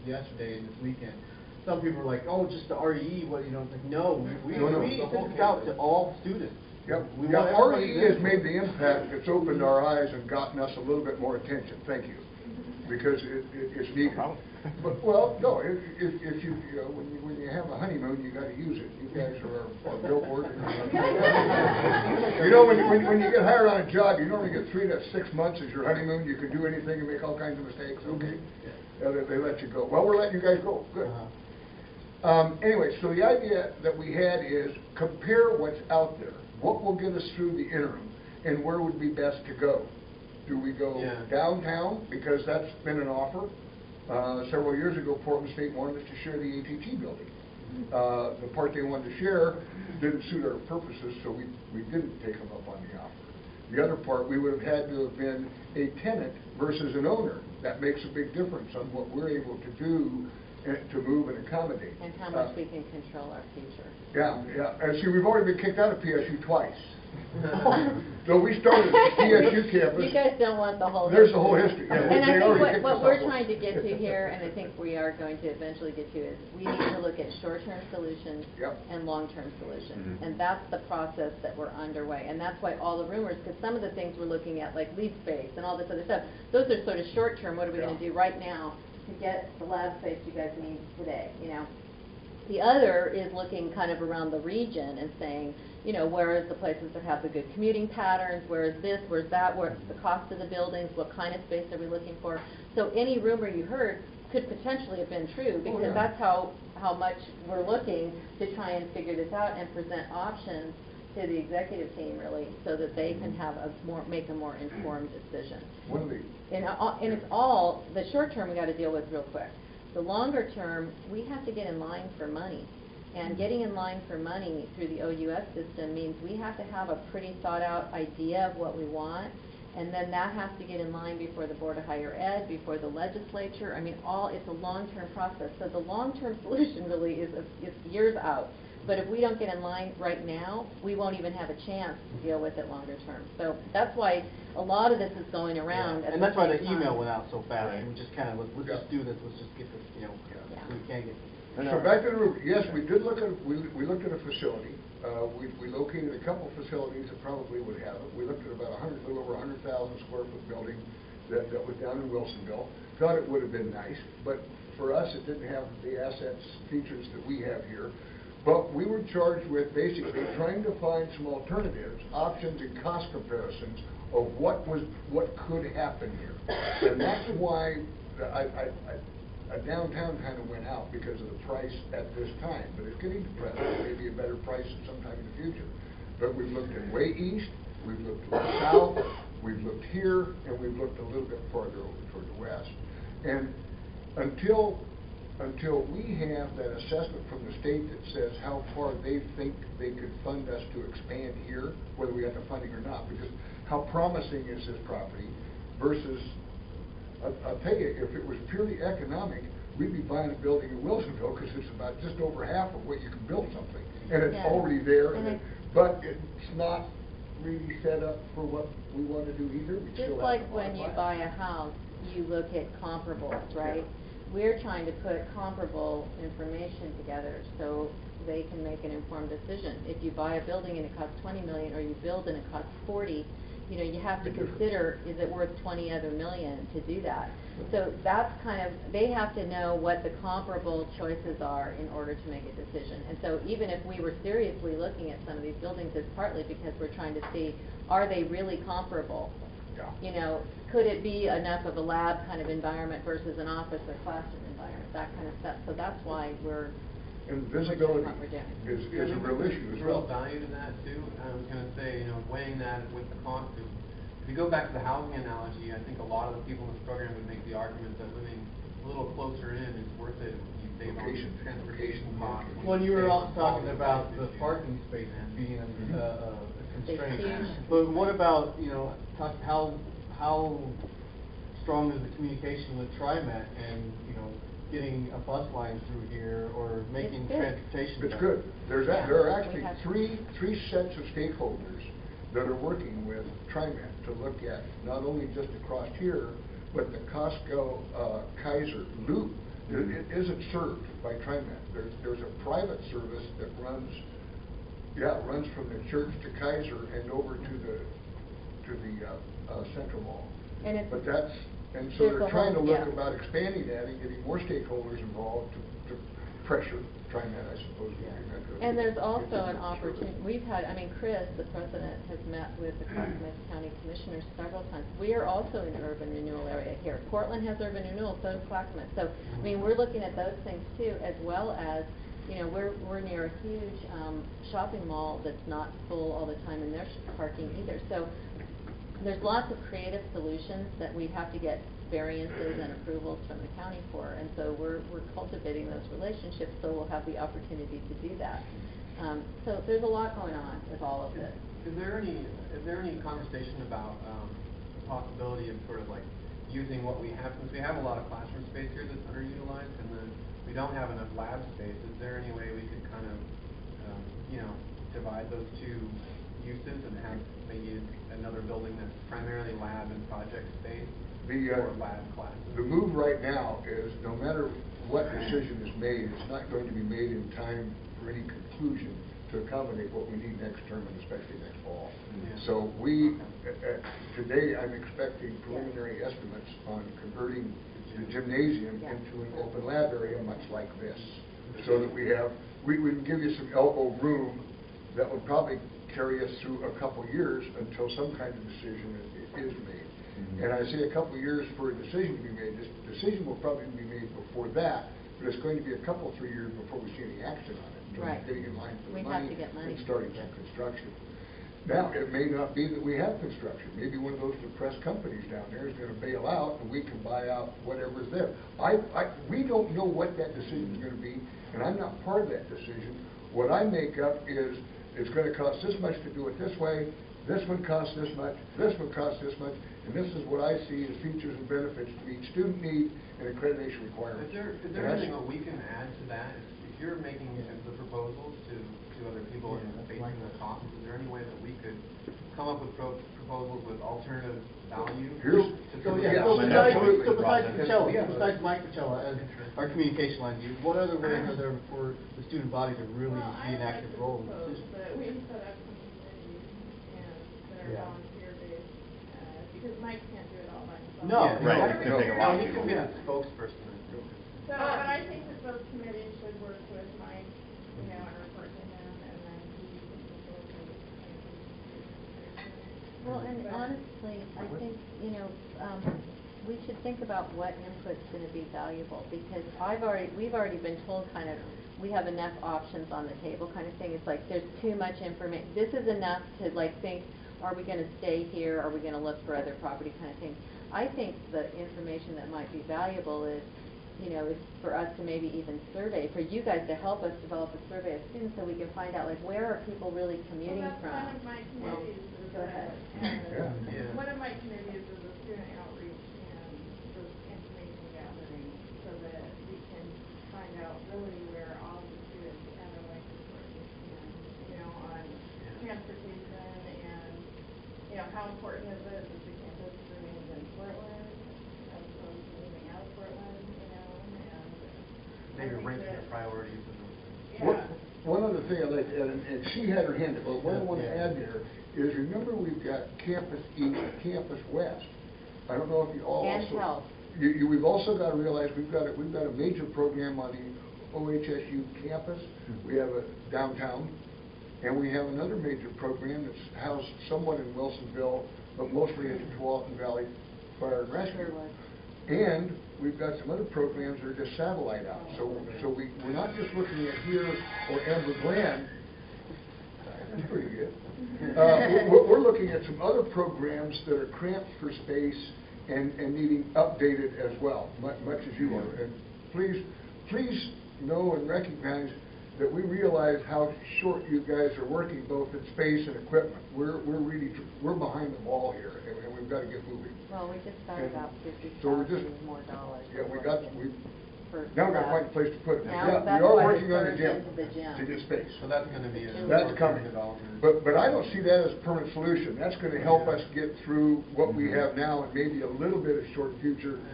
yesterday and this weekend. Some people are like, oh, just the RE, what, you know, it's like, no, we send this out to all students. Yep. Yeah, RE has made the impact. It's opened our eyes and gotten us a little bit more attention. Thank you, because it's needed. But well, no, if you know when you have a honeymoon, you got to use it. You guys are billboard. You know when you get hired on a job, you normally get 3 to 6 months as your honeymoon. You can do anything and make all kinds of mistakes. Okay, they let you go. Well, we're letting you guys go. Good. Anyway, so the idea that we had is compare what's out there. What will get us through the interim, and where would be best to go? Do we go downtown, because that's been an offer? Several years ago, Portland State wanted us to share the ATT building. The part they wanted to share didn't suit our purposes, so we didn't take them up on the offer. The other part, we would have had to have been a tenant versus an owner. That makes a big difference on what we're able to do to move and accommodate. And how much we can control our future. Yeah, yeah. And see, we've already been kicked out of PSU twice. So we started at the PSU campus. You guys don't want the whole There's history. the whole history. Yeah, and I think what we're trying to get to here, and I think we are going to eventually get to, is we need to look at short-term solutions and long-term solutions. And that's the process that we're underway. And that's why all the rumors, because some of the things we're looking at, like lead space and all this other stuff, those are sort of short-term. What are we going to do right now to get the lab space you guys need today, you know? The other is looking kind of around the region and saying, you know, where is the places that have the good commuting patterns, where is this, where's that, where's the cost of the buildings, what kind of space are we looking for? So any rumor you heard could potentially have been true, because that's how much we're looking to try and figure this out and present options to the executive team, really, so that they can have make a more informed decision. And it's all, the short term we got to deal with real quick. The longer term, we have to get in line for money. And getting in line for money through the OUS system means we have to have a pretty thought out idea of what we want, and then that has to get in line before the Board of Higher Ed, before the legislature. I mean, it's a long-term process. So the long-term solution really is years out. But if we don't get in line right now, we won't even have a chance to deal with it longer term. So that's why a lot of this is going around. And that's why the email went out so fast. And we just kind of, let's just do this. Let's just get this, you know, so we can't get. So back to the room. Yes, we did look at we looked at a facility. We located a couple facilities that probably would have it. We looked at about a little over 100,000 square foot building that was down in Wilsonville. Thought it would have been nice, but for us it didn't have the assets, features that we have here. But we were charged with basically trying to find some alternatives, options, and cost comparisons of what could happen here. And that's why a downtown kind of went out, because of the price at this time. But it's getting depressed. Maybe a better price sometime in the future. But we've looked at way east, we've looked to the south, we've looked here, and we've looked a little bit farther over toward the west. And until we have that assessment from the state that says how far they think they could fund us to expand here, whether we have the funding or not, because how promising is this property versus, I'll tell you, if it was purely economic, we'd be buying a building in Wilsonville, because it's about just over half of what you can build something. And it's already there, but it's not really set up for what we want to do either. Just like when you buy a house, you look at comparables, right? We're trying to put comparable information together so they can make an informed decision. If you buy a building and it costs $20 million, or you build and it costs 40, you know, you have to consider, is it worth 20 other million to do that? So that's kind of, they have to know what the comparable choices are in order to make a decision. And so even if we were seriously looking at some of these buildings, it's partly because we're trying to see, are they really comparable? You know, could it be enough of a lab kind of environment versus an office or classroom environment, that kind of stuff. So that's why and visibility is a real issue as well. Real value to that too. I was going to say, you know, weighing that with the cost. If you go back to the housing analogy, I think a lot of the people in this program would make the argument that living a little closer in is worth it. You save on transportation costs. Well, you were also talking about the parking space being a constraint. But what about, you know, how strong is the communication with TriMet and, you know, getting a bus line through here or making transportation? It's good. There are actually three sets of stakeholders that are working with TriMet to look at not only just across here, but the Costco Kaiser loop It isn't served by TriMet. There's a private service that runs from the church to Kaiser and over to the Central Mall. And it's- But that's, and so there's they're a trying to whole- look yeah. about expanding that and getting more stakeholders involved to pressure TriMet, I suppose, would be meant to. And there's get also them an to opportunity, Chris, the president, has met with the Clackamas County Commissioners several times. We are also in the urban renewal area here. Portland has urban renewal, so does Clackamas. So, I mean, we're looking at those things too, as well as, you know, we're near a huge, shopping mall that's not full all the time in their parking either. So, there's lots of creative solutions that we have to get variances and approvals from the county for, and so we're cultivating those relationships, so we'll have the opportunity to do that. So there's a lot going on with all of this. Is there any conversation about the possibility of sort of like using what we have, since we have a lot of classroom space here that's underutilized, and then we don't have enough lab space, is there any way we could kind of, divide those two uses and have maybe another building that's primarily lab and project space or lab classes? The move right now is, no matter what decision is made, it's not going to be made in time for any conclusion to accommodate what we need next term and especially next fall. Yeah. So today I'm expecting preliminary estimates on converting the gymnasium into an open lab area much like this. So that we can give you some elbow room that would probably carry us through a couple years until some kind of decision is made. And I say a couple years for a decision to be made. This decision will probably be made before that, but it's going to be a couple, 3 years before we see any action on it. Right. Getting in line for the We money, have to get money. and starting some construction. Now, it may not be that we have construction. Maybe one of those depressed companies down there is going to bail out and we can buy out whatever's there. We don't know what that decision is going to be, and I'm not part of that decision. What I make up is, it's going to cost this much to do it this way, this one costs this much, this one costs this much, and this is what I see as features and benefits to meet student need and accreditation requirements. Is there anything that we can add to that? If you're making the proposals to other people and basing the costs, is there any way that we could come up with proposals with alternative value? Besides Mike Pachella, as our communication line, what other ways are there for the student body to really be an active role in the decision? That we set up some committees that are volunteer-based, because Mike can't do it all by himself. No, Right. it's gonna take a lot. He can be a spokesperson. So, but I think that those committees should work with Mike, and report to him, and then he can facilitate. Well, and honestly, I think, we should think about what input's going to be valuable, because we've already been told kind of, we have enough options on the table kind of thing. It's like, there's too much information. This is enough to like think, are we going to stay here? Are we going to look for other property kind of thing? I think the information that might be valuable is, is for us to maybe even survey, for you guys to help us develop a survey of students so we can find out, like, where are people really commuting from? One of my committees is go ahead. One of my committees is a student outreach and just information gathering, so that we can find out really where all the students and their life resources stand, on transportation and, how important is it that the campus remains in Portland as opposed to moving out of Portland, Maybe I think ranking the that- priorities of those things. One other thing I'd like to add, and she had her hand up, but what I want to add there is, remember, we've got Campus East, Campus West. I don't know if you all And also. health. We've also got to realize we've got a major program on the OHSU campus. We have a downtown, and we have another major program that's housed somewhat in Wilsonville, but mostly at the Tualatin Valley Fire and Rescue. Sure was. And we've got some other programs that are just satellite out. So we're not just looking at here or Evergrande. That's pretty good. We're looking at some other programs that are cramped for space and needing updated as well, much as you are. And please know and recognize that we realize how short you guys are working, both in space and equipment. We're behind the ball here, and we've got to get moving. Well, we just got about So we're just- $50,000 more dollars. Yeah, we for now we've got to that. find a place to put it. Now Yeah, that's we are why working it's on the turned gym into the gym. to get space. So that's going to be a That's short-term coming. development. But I don't see that as a permanent solution. That's going to help us get through what we have now and maybe a little bit of short future